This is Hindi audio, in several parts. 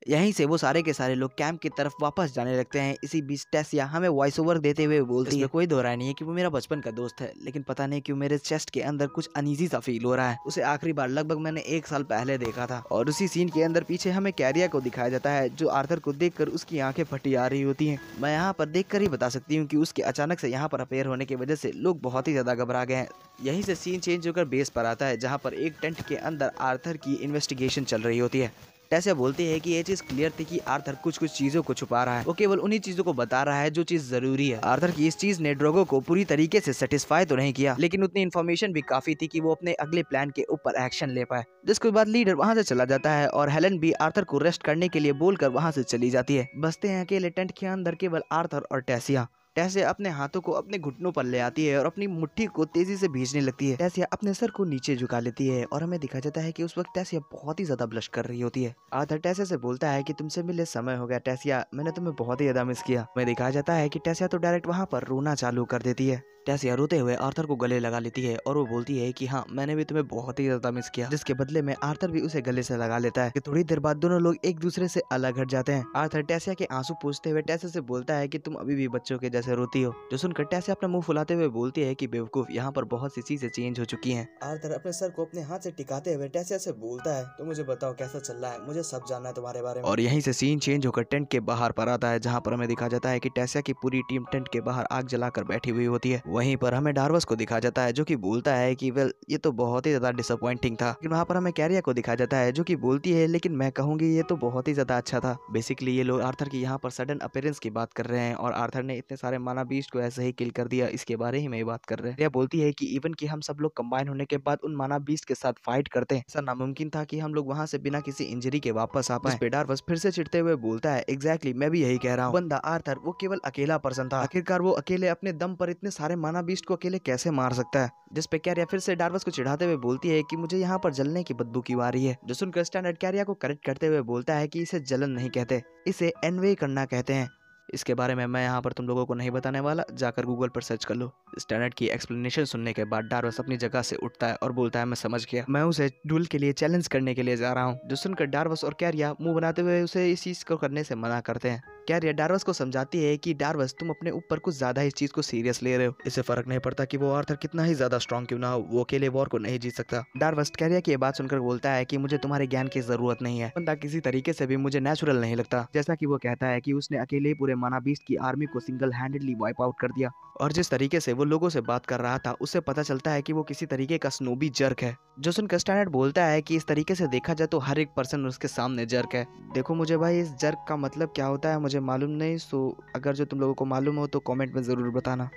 यहीं से वो सारे के सारे लोग कैंप की तरफ वापस जाने लगते हैं। इसी बीच टेसिया हमें वॉइस ओवर देते हुए बोलती है, कोई दो राय नहीं है कि वो मेरा बचपन का दोस्त है, लेकिन पता नहीं क्यों मेरे चेस्ट के अंदर कुछ अनईजी सा फील हो रहा है। उसे आखिरी बार लगभग मैंने 1 साल पहले देखा था। और उसी सीन के अंदर पीछे हमें कैरिया को दिखाया जाता है, जो आर्थर को देखकर उसकी आंखें फटी आ रही होती हैं। मैं यहाँ पर देखकर ही बता सकती हूँ कि उसके अचानक से यहाँ पर अपेयर होने की वजह से लोग बहुत ही ज्यादा घबरा गए हैं। यहीं से सीन चेंज होकर बेस पर आता है, जहाँ पर एक टेंट के अंदर आर्थर की इन्वेस्टिगेशन चल रही होती है। टेसिया बोलती है कि ये चीज क्लियर थी कि आर्थर कुछ चीजों को छुपा रहा है, वो केवल उन्हीं चीजों को बता रहा है जो चीज जरूरी है। आर्थर की इस चीज ने ड्रोगो को पूरी तरीके से सेटिस्फाई तो नहीं किया, लेकिन उतनी इन्फॉर्मेशन भी काफी थी कि वो अपने अगले प्लान के ऊपर एक्शन ले पाए। जिसके बाद लीडर वहां से चला जाता है और हेलन भी आर्थर को रेस्ट करने के लिए बोलकर वहां से चली जाती है। बसते हैं अकेले टेंट के अंदर केवल आर्थर और टेसिया। टेसिया अपने हाथों को अपने घुटनों पर ले आती है और अपनी मुट्ठी को तेजी से भींचने लगती है। टेसिया अपने सर को नीचे झुका लेती है और हमें दिखाया जाता है कि उस वक्त टेसिया बहुत ही ज्यादा ब्लश कर रही होती है। आर्थर टेसिया से बोलता है कि तुमसे मिले समय हो गया टेसिया, मैंने तुम्हें बहुत ही ज्यादा मिस किया। हमें दिखाया जाता है कि टेसिया तो डायरेक्ट वहाँ पर रोना चालू कर देती है। टेसिया रोते हुए आर्थर को गले लगा लेती है और वो बोलती है कि हाँ, मैंने भी तुम्हें बहुत ही ज्यादा मिस किया, जिसके बदले में आर्थर भी उसे गले से लगा लेता है। कि थोड़ी देर बाद दोनों लोग एक दूसरे से अलग हट जाते हैं। आर्थर टेसिया के आंसू पोंछते हुए टेसिया से बोलता है कि तुम अभी भी बच्चों के जैसे रोती हो, जो सुनकर टेसिया अपना मुंह फुलाते हुए बोलती है कि बेवकूफ, यहाँ पर बहुत सी चीजें चेंज हो चुकी हैं। आर्थर अपने सर को अपने हाथ से टिकाते हुए टेसिया से बोलता है, तो मुझे बताओ कैसा चल रहा है, मुझे सब जानना है तुम्हारे बारे में। और यहीं से सीन चेंज होकर टेंट के बाहर पर आता है, जहाँ पर हमें दिखा जाता है कि टेसिया की पूरी टीम टेंट के बाहर आग जलाकर बैठी हुई होती है। वहीं पर हमें डार्वस को दिखाया जाता है, जो कि बोलता है कि वेल, ये तो बहुत ही ज्यादा डिसअपॉइंटिंग था। लेकिन वहाँ पर हमें कैरिया को दिखाया जाता है, जो कि बोलती है लेकिन मैं कहूंगी ये तो बहुत ही ज्यादा अच्छा था। बेसिकली ये लोग आर्थर की यहाँ पर सडन अपीयरेंस की बात कर रहे हैं और आर्थर ने इतने सारे माना बीस्ट को ऐसे ही किल कर दिया, इसके बारे ही में ये बात कर रहे हैं। कैरिया बोलती है कि इवन कि हम सब लोग कंबाइन होने के बाद उन माना बीस्ट के साथ फाइट करते हैं, ऐसा नामुमकिन था कि हम लोग वहाँ से बिना किसी इंजरी के वापस आ पाए। डार्वस फिर से चिढ़ते हुए बोलता है, एग्जैक्टली मैं भी यही कह रहा हूँ। बंदा आर्थर वो केवल अकेला पर्सन था, आखिरकार वो अकेले अपने दम पर इतने सारे माना बीस्ट को अकेले कैसे मार सकता है। जिस पे कैरिया फिर से डार्वस को चिढ़ाते हुए बोलती है कि मुझे यहाँ पर जलने की बदबू क्यों आ रही है, जो सुनकर स्टैंडर्ड कैरिया को करेक्ट करते हुए बोलता है कि इसे जलन नहीं कहते, इसे एनवे करना कहते हैं। इसके बारे में मैं यहाँ पर तुम लोगों को नहीं बताने वाला, जाकर गूगल पर सर्च कर लो। स्टैंडर्ड की एक्सप्लेनेशन सुनने के बाद डार्वस अपनी जगह से उठता है और बोलता है, मैं समझ गया, मैं उसे डुएल के लिए चैलेंज करने के लिए जा रहा हूँ। जो सुनकर डार्वस और कैरिया मुंह बनाते हुए उसे इस चीज को करने से मना करते हैं। कैरिया डार्वस को समझाती है कि डार्वस, तुम अपने ऊपर कुछ ज्यादा इस चीज को सीरियस ले रहे हो, इससे फर्क नहीं पड़ता कि वो आर्थर कितना ही ज्यादा स्ट्रॉन्ग क्यों ना हो, वो अकेले वॉर को नहीं जीत सकता। डार्वस कैरिया की बात सुनकर बोलता है कि मुझे तुम्हारे ज्ञान की जरूरत नहीं है, बंदा किसी तरीके से भी मुझे नेचुरल नहीं लगता। जैसा कि वो कहता है कि उसने अकेले पूरे माना बीस्ट की आर्मी को सिंगल हैंडेडली वाइप आउट कर दिया, और जिस तरीके से वो लोगों से बात कर रहा था उससे पता चलता है कि वो किसी तरीके का स्नोबी जर्क है। जो सुनकर स्टैंडर्ड बोलता है कि इस तरीके से देखा जाए तो हर एक पर्सन उसके सामने जर्क है। देखो मुझे भाई इस जर्क का मतलब क्या होता है मुझे मालूम नहीं, सो अगर जो तुम लोगों को मालूम हो तो कमेंट में जरूर बताना।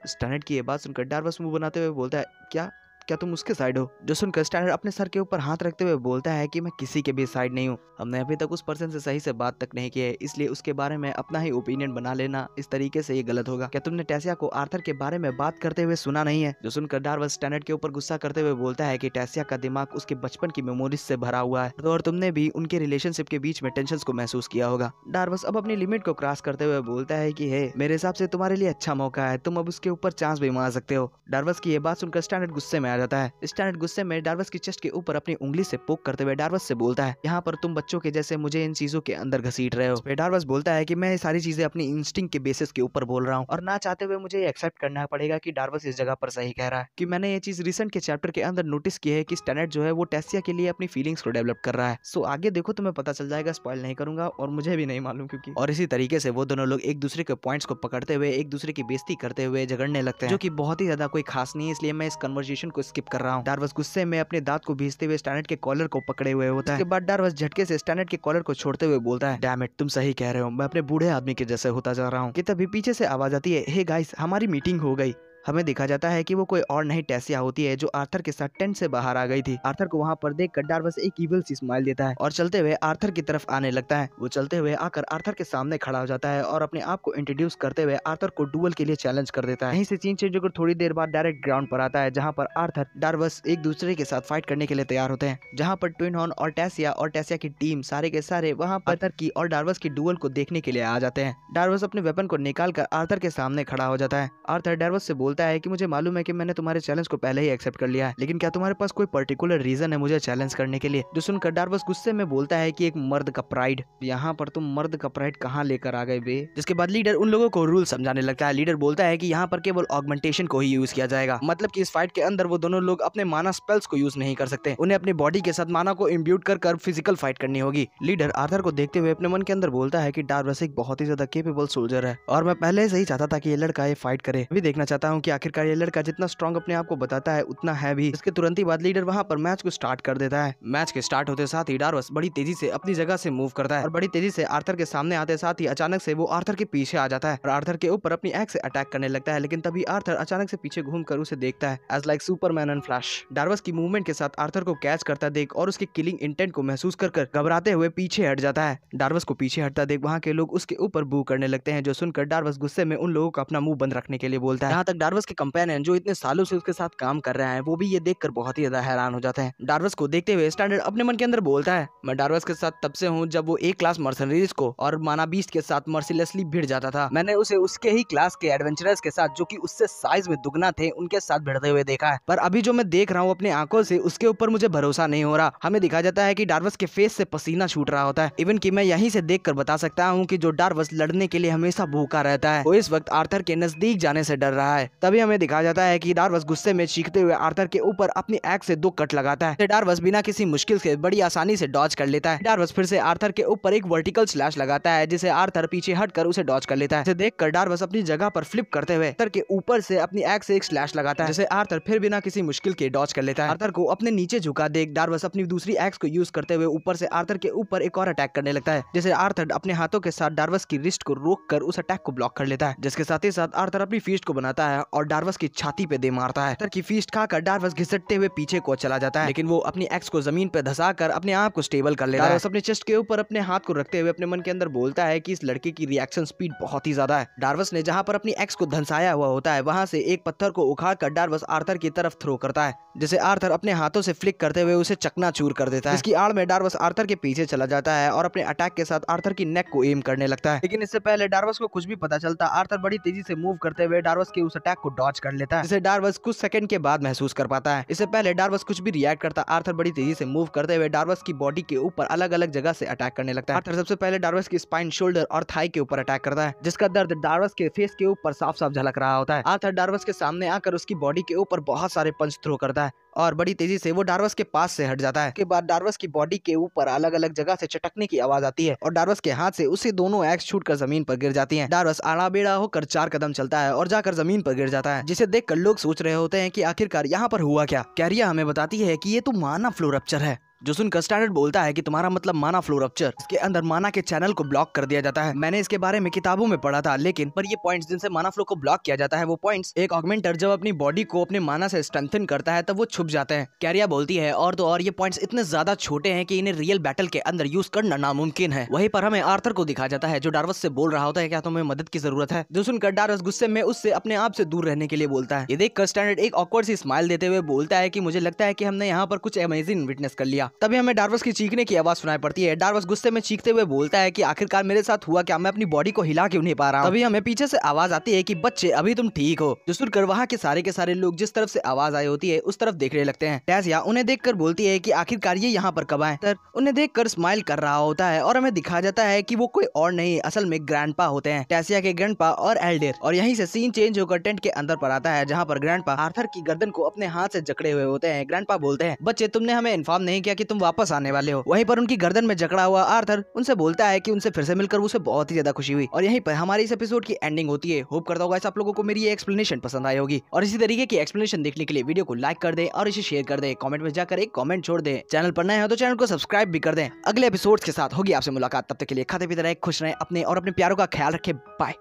स्टैंडर्ड की ये बात सुनकर डार्वस मुंह बनाते हुए बोलता है, क्या क्या तुम उसके साइड हो? जो सुनकर स्टैंडर्ड अपने सर के ऊपर हाथ रखते हुए बोलता है कि मैं किसी के भी साइड नहीं हूँ, हमने अभी तक उस पर्सन से सही से बात तक नहीं की है, इसलिए उसके बारे में अपना ही ओपिनियन बना लेना इस तरीके से ये गलत होगा। क्या तुमने टेसिया को आर्थर के बारे में बात करते हुए सुना नहीं है? जो सुनकर डार्वस स्टैंडर्ड के ऊपर गुस्सा करते हुए बोलता है कि टेसिया का दिमाग उसके बचपन की मेमोरीज से भरा हुआ है और तुमने भी उनके रिलेशनशिप के बीच में टेंशन को महसूस किया होगा। डार्वस अब अपनी लिमिट को क्रॉस करते हुए बोलता है कि हे, मेरे हिसाब से तुम्हारे लिए अच्छा मौका है, तुम अब उसके ऊपर चांस भी मार सकते हो। डार्वस की ये बात सुनकर स्टैंडर्ड गुस्से में आ जाता है। स्टैंडर्ड गुस्से में डार्वस की चेस्ट के ऊपर अपनी उंगली से पोक करते हुए डार्वस से बोलता है, यहाँ पर तुम बच्चों के जैसे मुझे इन चीजों के अंदर घसीट रहे हो। डार्वस बोलता है कि मैं ये सारी चीजें अपनी इंस्टिंक्ट के बेसिस के ऊपर बोल रहा हूँ और ना चाहते हुए मुझे एक्सेप्ट करना पड़ेगा कि डार्वस इस जगह पर सही कह रहा है, कि मैंने ये चीज रिसेंट के चैप्टर के अंदर नोटिस की है कि स्टैंडर्ड जो है वो टेसिया के लिए अपनी फीलिंग्स को डेवलप कर रहा है। सो आगे देखो तुम्हें पता चल जाएगा, स्पॉइल नहीं करूंगा और मुझे भी नहीं मालूम क्योंकि। और इसी तरीके से वो दोनों लोग एक दूसरे के पॉइंट्स को पकड़ते हुए एक दूसरे की बेइज्जती करते हुए झगड़ने लगते हैं, जो कि बहुत ही ज्यादा कोई खास नहीं है, इसलिए मैं इस कन्वर्सेशन को स्किप कर रहा हूँ। डार्वस गुस्से में अपने दांत को भींचते हुए स्टैंडर्ड के कॉलर को पकड़े हुए होता है। उसके बाद डार्वस झटके से स्टैंडर्ड के कॉलर को छोड़ते हुए बोलता है, डैम इट, तुम सही कह रहे हो, मैं अपने बूढ़े आदमी के जैसे होता जा रहा हूँ। कि तभी पीछे से आवाज आती है, हे गाइस, हमारी मीटिंग हो गई। हमें देखा जाता है कि वो कोई और नहीं टेसिया होती है, जो आर्थर के साथ टेंट से बाहर आ गई थी। आर्थर को वहाँ पर देखकर डार्वस एक इविल सी स्माइल देता है और चलते हुए आर्थर की तरफ आने लगता है। वो चलते हुए आकर आर्थर के सामने खड़ा हो जाता है और अपने आप को इंट्रोड्यूस करते हुए आर्थर को डुएल के लिए चैलेंज कर देता है। यहीं से सीन चेंज होकर थोड़ी देर बाद डायरेक्ट ग्राउंड पर आता है, जहाँ पर आर्थर डार्वस एक दूसरे के साथ फाइट करने के लिए तैयार होते हैं, जहाँ पर ट्विन हॉर्न और टेसिया की टीम सारे के सारे वहाँ पर आर्थर की और डार्वस की डुएल को देखने के लिए आ जाते हैं। डार्वस अपने वेपन को निकाल कर आर्थर के सामने खड़ा हो जाता है। आर्थर डार्वस से बोलता है कि मुझे मालूम है कि मैंने तुम्हारे चैलेंज को पहले ही एक्सेप्ट कर लिया है, लेकिन क्या तुम्हारे पास कोई पर्टिकुलर रीजन है मुझे चैलेंज करने के लिए? जो सुनकर डार्वस गुस्से में बोलता है कि एक मर्द का प्राइड। यहाँ पर तुम मर्द का प्राइड कहाँ लेकर आ गए बे? जिसके बाद लीडर उन लोगों को रूल समझाने लगता है। लीडर बोलता है कि यहाँ पर केवल ऑगमेंटेशन को ही यूज किया जाएगा, मतलब कि इस फाइट के अंदर वो दोनों लोग अपने माना स्पेल्स को यूज नहीं कर सकते, उन्हें अपनी बॉडी के साथ माना को इम्ब्यूट कर फिजिकल फाइट करनी होगी। लीडर आर्थर को देखते हुए अपने मन के अंदर बोलता है कि डार्वस एक बहुत ही ज्यादा केपेबल सोल्जर है और मैं पहले से ही चाहता था कि ये लड़का ये फाइट करे। अभी देखना चाहता हूँ कि आखिरकार ये लड़का जितना स्ट्रॉन्ग अपने आप को बताता है उतना है भी। इसके तुरंत ही बाद लीडर वहाँ पर मैच को स्टार्ट कर देता है। मैच के स्टार्ट होते साथ ही डार्वस बड़ी तेजी से अपनी जगह से मूव करता है और बड़ी तेजी से आर्थर के सामने आते साथ ही अचानक से वो आर्थर के पीछे आ जाता है और आर्थर के ऊपर अपनी एक्स से अटैक करने लगता है। लेकिन तभी आर्थर अचानक से पीछे घूमकर उसे देखता है as like Superman and Flash. डार्वस की मूवमेंट के साथ आर्थर को कैच करता देख और उसके किलिंग इंटेंट को महसूस कर घबराते हुए पीछे हट जाता है। डार्वस को पीछे हटता देख वहाँ के लोग उसके ऊपर बू करने लगते हैं, जो सुनकर डार्वस गुस्से में उन लोगों को अपना मुंह बंद रखने के लिए बोलता है। यहाँ तक डार्वस के कंपेनियन जो इतने सालों से उसके साथ काम कर रहे हैं वो भी ये देखकर बहुत ही ज्यादा हैरान हो जाते हैं। डार्वस को देखते हुए स्टैंडर्ड अपने मन के अंदर बोलता है, मैं डार्वस के साथ तब से हूँ जब वो एक क्लास मर्सनरीज को और माना बीस्ट के साथ मर्सिलेसली भिड़ जाता था। मैंने उसे उसके ही क्लास के एडवेंचरर्स के साथ जो कि उससे साइज में दुगना थे उनके साथ भिड़ते हुए देखा है, पर अभी जो मैं देख रहा हूँ अपनी आंखों से उसके ऊपर मुझे भरोसा नहीं हो रहा। हमें दिखाया जाता है कि डार्वस के फेस से पसीना छूट रहा होता है। इवन कि मैं यहीं से देखकर बता सकता हूँ कि जो डार्वस लड़ने के लिए हमेशा भूखा रहता है वो इस वक्त आर्थर के नजदीक जाने से डर रहा है। तभी हमें दिखाया जाता है कि डार्वस गुस्से में चीखते हुए आर्थर के ऊपर अपनी एक्स से 2 कट लगाता है। डार्वस बिना किसी मुश्किल से बड़ी आसानी से डॉज कर लेता है। डार्वस फिर से आर्थर के ऊपर एक वर्टिकल स्लैश लगाता है जिसे आर्थर पीछे हटकर उसे डॉज कर लेता है। इसे देखकर डार्वस अपनी जगह पर फ्लिप करते हुए आर्थर के ऊपर से अपनी एक्स से एक स्लैश लगाता है जिसे आर्थर फिर बिना किसी मुश्किल के डॉज कर लेता है। आर्थर को अपने नीचे झुका देख डार्वस अपनी दूसरी एक्स को यूज करते हुए ऊपर से आर्थर के ऊपर एक और अटैक करने लगता है, जिसे आर्थर अपने हाथों के साथ डार्वस की रिस्ट को रोककर उस अटैक को ब्लॉक कर लेता है। जिसके साथ ही साथ आर्थर अपनी फीस्ट को बनाता है और डार्वस की छाती पे दे मारता है। आर्थर की फीस्ट खाकर डार्वस घिसटते हुए पीछे को चला जाता है, लेकिन वो अपनी एक्स को जमीन पे धंसाकर अपने आप को स्टेबल कर लेता है। डार्वस अपने चेस्ट के ऊपर अपने हाथ को रखते हुए अपने मन के अंदर बोलता है कि इस लड़के की रिएक्शन स्पीड बहुत ही ज्यादा है। डार्वस ने जहाँ पर अपनी एक्स को धंसाया हुआ होता है वहाँ से एक पत्थर को उखाड़कर डार्वस आर्थर की तरफ थ्रो करता है, जिसे आर्थर अपने हाथों से फ्लिक करते हुए उसे चकनाचूर कर देता है। इसकी आड़ में डार्वस आर्थर के पीछे चला जाता है और अपने अटैक के साथ आर्थर की नेक को एम करने लगता है। लेकिन इससे पहले डार्वस को कुछ भी पता चलता आर्थर बड़ी तेजी से मूव करते हुए डार्वस के उस अटैक को डॉज कर लेता है, जिसे डार्वस कुछ सेकंड के बाद महसूस कर पाता है। इससे पहले डार्वस कुछ भी रिएक्ट करता आर्थर बड़ी तेजी से मूव करते हुए डार्वस की बॉडी के ऊपर अलग अलग जगह से अटैक करने लगता है। आर्थर सबसे पहले डार्वस की स्पाइन, शोल्डर और थाई के ऊपर अटैक करता है, जिसका दर्द डार्वस के फेस के ऊपर साफ साफ झलक रहा होता है। आर्थर डार्वस के सामने आकर उसकी बॉडी के ऊपर बहुत सारे पंच थ्रो करता है और बड़ी तेजी से वो डार्वस के पास से हट जाता है। उसके बाद डार्वस की बॉडी के ऊपर अलग अलग जगह से चटकने की आवाज आती है और डार्वस के हाथ से उसे दोनों एक्स छूटकर जमीन पर गिर जाती हैं। डार्वस आड़ा बेड़ा होकर 4 कदम चलता है और जाकर जमीन पर गिर जाता है, जिसे देखकर लोग सोच रहे होते हैं कि आखिरकार यहाँ पर हुआ क्या। कैरिया हमें बताती है कि ये तो माना फ्लो रप्चर है, जो सुनकर स्टैंडर्ड बोलता है कि तुम्हारा मतलब माना फ्लो रप्चर। इसके अंदर माना के चैनल को ब्लॉक कर दिया जाता है। मैंने इसके बारे में किताबों में पढ़ा था, लेकिन पर ये पॉइंट्स जिनसे माना फ्लो को ब्लॉक किया जाता है वो पॉइंट्स एक ऑगमेंटर जब अपनी बॉडी को अपने माना से स्ट्रेंथन करता है तब वो छुप जाते हैं। कैरिया बोलती है और तो और ये पॉइंट्स इतने ज्यादा छोटे हैं कि इन्हें रियल बैटल के अंदर यूज करना नामुमकिन है। वहीं पर हमें आर्थर को दिखाया जाता है जो डार्वस से बोल रहा होता है क्या तुम्हें मदद की जरूरत है, जो सुनकर डार्वस गुस्से में उससे अपने आप से दूर रहने के लिए बोलता है। ये देखकर स्टैंडर्ड एक ऑकवर्ड सी स्माइल देते हुए बोलता है कि मुझे लगता है कि हमने यहाँ पर कुछ अमेजिंग विटनेस कर लिया। तभी हमें डार्वस चीखने की आवाज सुनाई पड़ती है। डार्वस गुस्से में चीखते हुए बोलता है कि आखिरकार मेरे साथ हुआ क्या, मैं अपनी बॉडी को हिला क्यों नहीं पा रहा हूं। तभी हमें पीछे से आवाज आती है कि बच्चे अभी तुम ठीक हो, जो सुनकर वहाँ के सारे लोग जिस तरफ से आवाज आई होती है उस तरफ देखने लगते हैं। टैसिया उन्हें देखकर बोलती है कि आखिरकार ये यहाँ पर कब आए। तर उन्हें देखकर स्माइल कर रहा होता है और हमें दिखाया जाता है कि वो कोई और नहीं असल में ग्रैंडपा होते हैं, टैसिया के ग्रैंडपा और एल्डर। और यहीं से सीन चेंज होकर टेंट के अंदर पर आता है जहाँ पर ग्रैंडपा आर्थर की गर्दन को अपने हाथ से जकड़े हुए होते हैं। ग्रैंडपा बोलते हैं बच्चे तुमने हमें इन्फॉर्म नहीं किया कि तुम वापस आने वाले हो। वहीं पर उनकी गर्दन में जकड़ा हुआ आर्थर उनसे बोलता है कि उनसे फिर से मिलकर उसे बहुत ही ज्यादा खुशी हुई। और यहीं पर हमारी इस एपिसोड की एंडिंग होती है। होप करता होगा आप लोगों को मेरी ये एक्सप्लेनेशन पसंद आई होगी और इसी तरीके की एक्सप्लेनेशन देखने के लिए वीडियो को लाइक कर दें और इसे शेयर कर दें। कमेंट में जाकर एक कमेंट छोड़ दें। चैनल पर नए हो तो चैनल को सब्सक्राइब भी कर दें। अगले एपिसोड्स के साथ होगी आपसे मुलाकात, तब तक के लिए खाते पीते रहे, खुश रहें, अपने और अपने प्यारों का ख्याल रखें। बाय।